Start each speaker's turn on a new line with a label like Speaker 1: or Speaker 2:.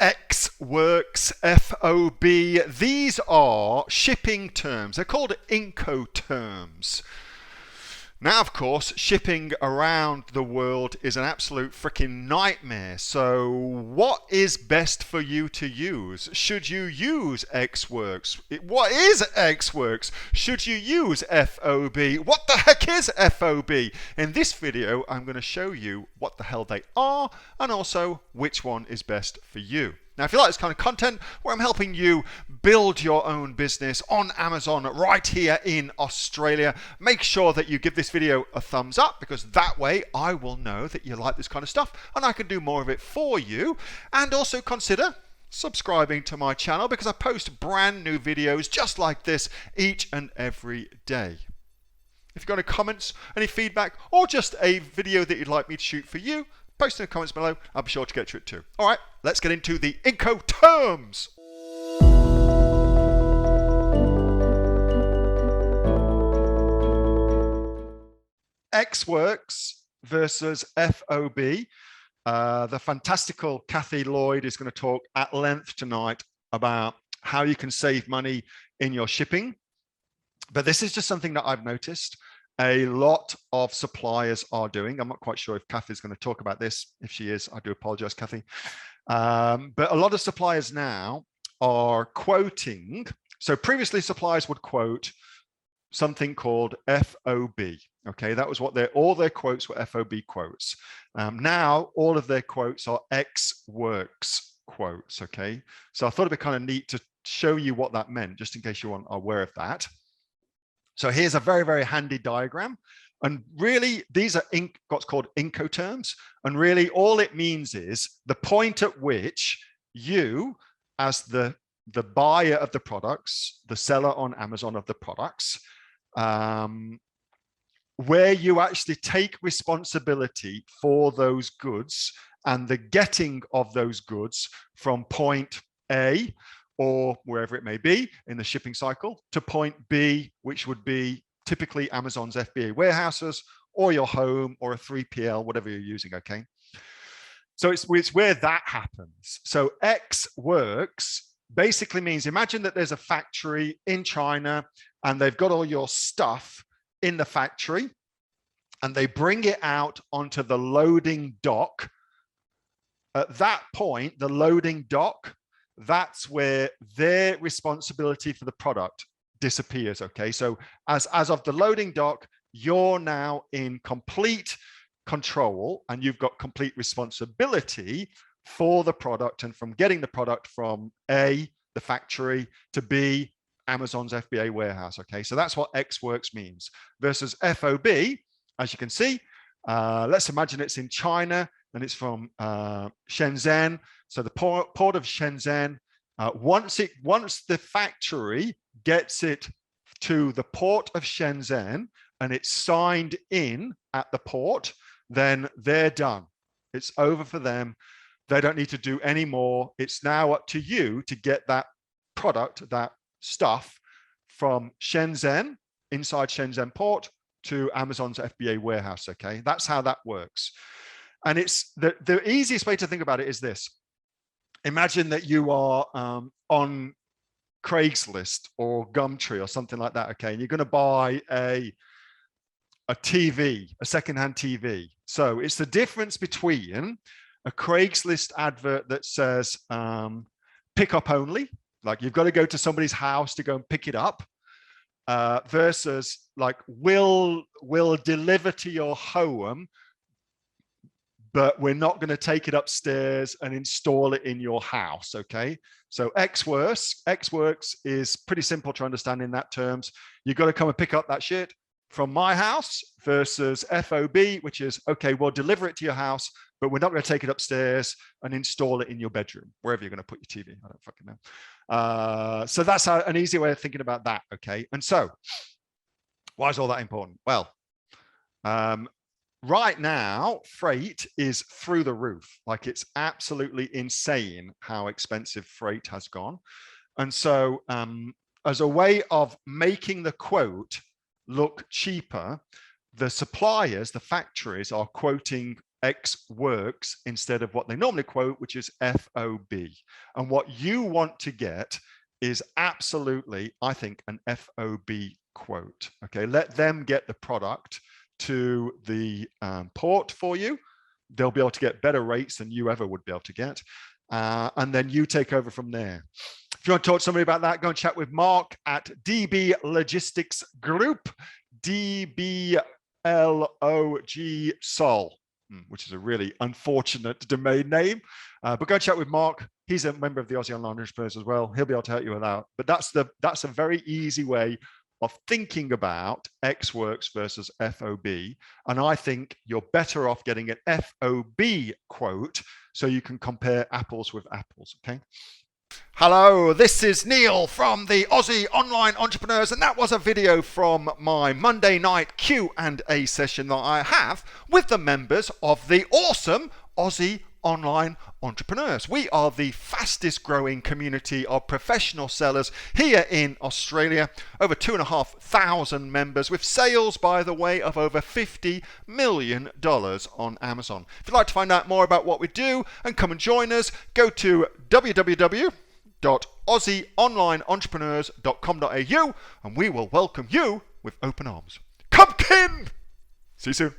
Speaker 1: X works, FOB. These are shipping terms. They're called Incoterms. Now, of course, shipping around the world is an absolute freaking nightmare. So what is best for you to use? Should you use XWorks? What is XWorks? Should you use FOB? What the heck is FOB? In this video, I'm going to show you what the hell they are and also which one is best for you. Now, if you like this kind of content where I'm helping you build your own business on Amazon right here in Australia, make sure that you give this video a thumbs up, because that way I will know that you like this kind of stuff and I can do more of it for you. And also consider subscribing to my channel, because I post brand new videos just like this each and every day. If you've got any comments, any feedback, or just a video that you'd like me to shoot for you, post in the comments below. I'll be sure to get to it too. All right, let's get into the Incoterms. XWorks versus FOB. The fantastical Kathy Lloyd is going to talk at length tonight about how you can save money in your shipping. But this is just something that I've noticed a lot of suppliers are doing. I'm not quite sure if Kathy's going to talk about this. If she is, I do apologize, Kathy. But a lot of suppliers now are quoting. So previously suppliers would quote something called FOB. Okay, that was what all their quotes were, FOB quotes. Now all of their quotes are XWorks quotes. Okay, so I thought it'd be kind of neat to show you what that meant, just in case you aren't aware of that. So here's a very, very handy diagram. And really, these are what's called Incoterms. And really, all it means is the point at which you, as the buyer of the products, the seller on Amazon of the products, where you actually take responsibility for those goods and the getting of those goods from point A, or wherever it may be in the shipping cycle, to point B, which would be typically Amazon's FBA warehouses or your home or a 3PL, whatever you're using, okay? So it's where that happens. So XWorks basically means, imagine that there's a factory in China and they've got all your stuff in the factory and they bring it out onto the loading dock. At that point, the loading dock, that's where their responsibility for the product disappears. Okay, so as of the loading dock, you're now in complete control and you've got complete responsibility for the product, and from getting the product from A, the factory, to B, Amazon's FBA warehouse. Okay, so that's what XWorks means versus FOB. As you can see, let's imagine it's in China and it's from Shenzhen. So the port of Shenzhen, once the factory gets it to the port of Shenzhen and it's signed in at the port, then they're done. It's over for them. They don't need to do any more. It's now up to you to get that product, that stuff, from Shenzhen, inside Shenzhen port, to Amazon's FBA warehouse. Okay, that's how that works. And it's the easiest way to think about it is this. Imagine that you are on Craigslist or Gumtree or something like that, okay, and you're going to buy a TV, a secondhand TV. So it's the difference between a Craigslist advert that says pick up only, like you've got to go to somebody's house to go and pick it up, versus like will deliver to your home, but we're not going to take it upstairs and install it in your house. Okay, so XWorks is pretty simple to understand in that terms. You've got to come and pick up that shit from my house, versus FOB, which is, okay, we'll deliver it to your house, but we're not going to take it upstairs and install it in your bedroom, wherever you're going to put your TV. I don't fucking know. So that's an easy way of thinking about that. Okay, and so why is all that important? Well, right now, freight is through the roof. Like, it's absolutely insane how expensive freight has gone. And so as a way of making the quote look cheaper, the suppliers, the factories, are quoting X works instead of what they normally quote, which is FOB. And what you want to get is absolutely, I think, an FOB quote. Okay, let them get the product to the port for you. They'll be able to get better rates than you ever would be able to get. And then you take over from there. If you want to talk to somebody about that, go and chat with Mark at DB Logistics Group, DBLOG Sol, which is a really unfortunate domain name. But go and chat with Mark. He's a member of the Aussie Online Entrepreneurs as well. He'll be able to help you with that. But that's a very easy way of thinking about X works versus FOB. And I think you're better off getting an FOB quote so you can compare apples with apples, okay? Hello, this is Neil from the Aussie Online Entrepreneurs, and that was a video from my Monday night Q&A session that I have with the members of the awesome Aussie Online Entrepreneurs. We are the fastest growing community of professional sellers here in Australia. Over 2,500 members with sales, by the way, of over $50 million on Amazon. If you'd like to find out more about what we do and come and join us, go to www.aussieonlineentrepreneurs.com.au and we will welcome you with open arms. Come, Kin! See you soon.